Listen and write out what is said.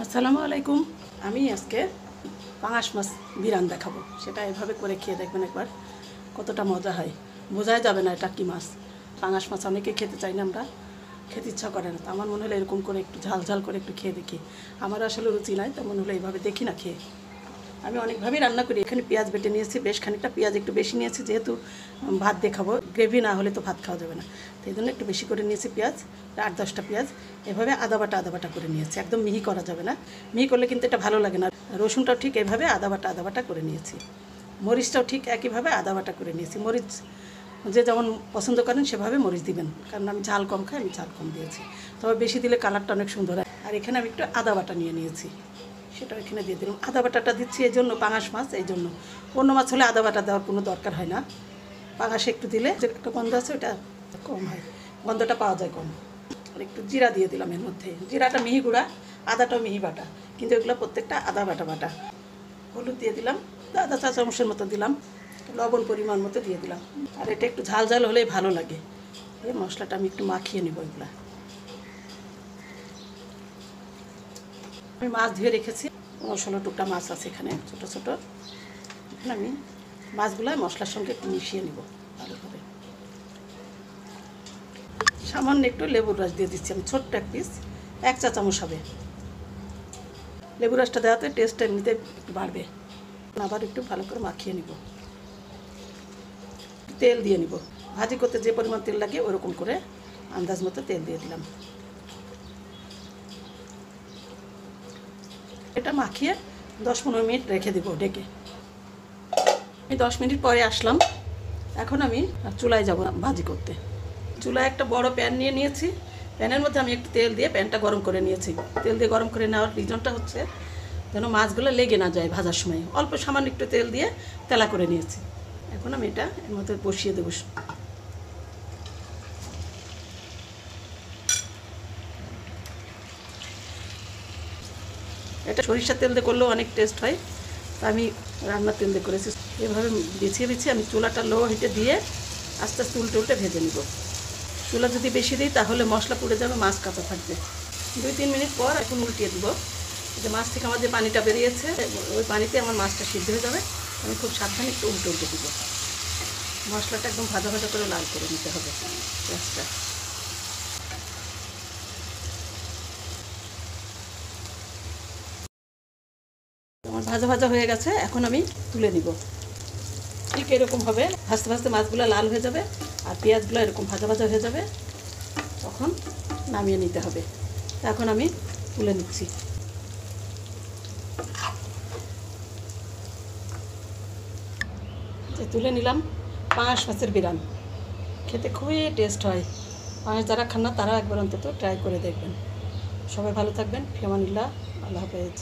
আসসালামু আলাইকুম। আমি আজকে পাঙাশ মাছ বিরান দেখাবো। সেটা এভাবে করে খেয়ে দেখবেন একবার, কতটা মজা হয়। বোঝাই যাবে না এটা কী মাছ। পাঙাশ মাছ অনেকে খেতে চাই না, আমরা খেতে ইচ্ছা করে না। তো আমার মনে হলো এরকম করে একটু ঝাল ঝাল করে একটু খেয়ে দেখি। আমার আসলে রুচি নাই, তো মনে হলো এইভাবে দেখি না খেয়ে। আমি অনেকভাবেই রান্না করি। এখানে পেঁয়াজ বেটে নিয়েছি, বেশ খানিকটা পেঁয়াজ একটু বেশি নিয়েছি, যেহেতু ভাত দেখাবো। গ্রেভি না হলে তো ভাত খাওয়া যাবে না, তো এই জন্য একটু বেশি করে নিয়েছি পেঁয়াজ, 8-10টা পেঁয়াজ। এভাবে আদা বাটা করে নিয়েছি। একদম মিহি করা যাবে না, মিহি করলে কিন্তু এটা ভালো লাগে না। রসুনটাও ঠিক এভাবে আদা বাটা করে নিয়েছি। মরিচটাও ঠিক একইভাবে আদা বাটা করে নিয়েছি। মরিচ যে যেমন পছন্দ করেন সেভাবে মরিচ দিবেন, কারণ আমি ঝাল কম খাই, আমি ঝাল কম দিয়েছি। তবে বেশি দিলে কালারটা অনেক সুন্দর হয়। আর এখানে আমি একটু আদা বাটা নিয়ে নিয়েছি, সেটাও এখানে দিয়ে দিলাম। আদা বাটাটা দিচ্ছি এই জন্য, পাঙাশ মাছ এই জন্য। অন্য মাছ হলে আদা বাটা দেওয়ার কোনো দরকার হয় না। পাঙাশে একটু দিলে যে একটা গন্ধ আছে ওটা কম হয়, গন্ধটা পাওয়া যায় কম। আর একটু জিরা দিয়ে দিলাম এর মধ্যে। জিরাটা মিহি গুঁড়া, আদাটাও মিহি বাটা, কিন্তু এগুলো প্রত্যেকটা আদা বাটা। হলুদ দিয়ে দিলাম, আদা চা চামচের মতো দিলাম। লবণ পরিমাণ মতো দিয়ে দিলাম। আর এটা একটু ঝাল ঝাল হলেই ভালো লাগে। এই মশলাটা আমি একটু মাখিয়ে নেব। এগুলা আমি মাছ ধুয়ে রেখেছি, 16 টুকরা মাছ আছে এখানে, ছোট ছোট। এখন আমি মাছগুলো মশলার সঙ্গে একটু মিশিয়ে নেব ভালোভাবে। সামান্য একটু লেবুর রস দিয়ে দিচ্ছি আমি, ছোট্ট এক পিস, 1 চা চামচ হবে। লেবুর রসটা দেওয়াতে টেস্টটা এমনিতে একটু বাড়বে। আবার একটু ভালো করে মাখিয়ে নিব। তেল দিয়ে নিব। ভাজি করতে যে পরিমাণ তেল লাগে ওরকম করে আন্দাজ মতো তেল দিয়ে দিলাম। এটা মাখিয়ে 10-15 মিনিট রেখে দেবো ঢেকে। আমি 10 মিনিট পরে আসলাম। এখন আমি চুলায় যাব ভাজি করতে। চুলায় একটা বড় প্যান নিয়ে নিয়েছি। প্যানের মধ্যে আমি একটু তেল দিয়ে প্যানটা গরম করে নিয়েছি। তেল দিয়ে গরম করে নেওয়ার রিজনটা হচ্ছে যেন মাছগুলো লেগে না যায় ভাজার সময়। অল্প সামান্য একটু তেল দিয়ে তেলা করে নিয়েছি। এখন আমি এটা এর মধ্যে বসিয়ে দেবো। এটা সরিষার তেল দিয়ে করলেও অনেক টেস্ট হয়, তা আমি রান্নার তেল দিয়ে করেছি। এভাবে বিছিয়ে আমি চুলাটা লো হিটে দিয়ে আস্তে আস্তে উল্টে ভেজে নিব। চুলা যদি বেশি দিই তাহলে মশলা পুড়ে যাবে, মাছ কাঁচা থাকবে। 2-3 মিনিট পর এখন উল্টিয়ে দেবো। যে মাছ থেকে আমার যে পানিটা বেরিয়েছে, ওই পানিতে আমার মাছটা সিদ্ধ হয়ে যাবে। আমি খুব সাবধানে একটু উল্টে দিব। মশলাটা একদম ভাজা করে লাল করে নিতে হবে পেঁয়াজটা। আমার ভাজা হয়ে গেছে, এখন আমি তুলে নিব। ঠিক এরকম হবে, ভাজতে ভাজতে মাছগুলো লাল হয়ে যাবে আর পেঁয়াজগুলো এরকম ভাজা হয়ে যাবে, তখন নামিয়ে নিতে হবে। এখন আমি তুলে নিচ্ছি। তুলে নিলাম পাঙাশ মাছের বিরান। খেতে খুবই টেস্ট হয়। পাঙাশ যারা খান না তারা একবার অন্তত ট্রাই করে দেখবেন। সবাই ভালো থাকবেন। ফি আমানিল্লাহ। আল্লাহ হাফেজ।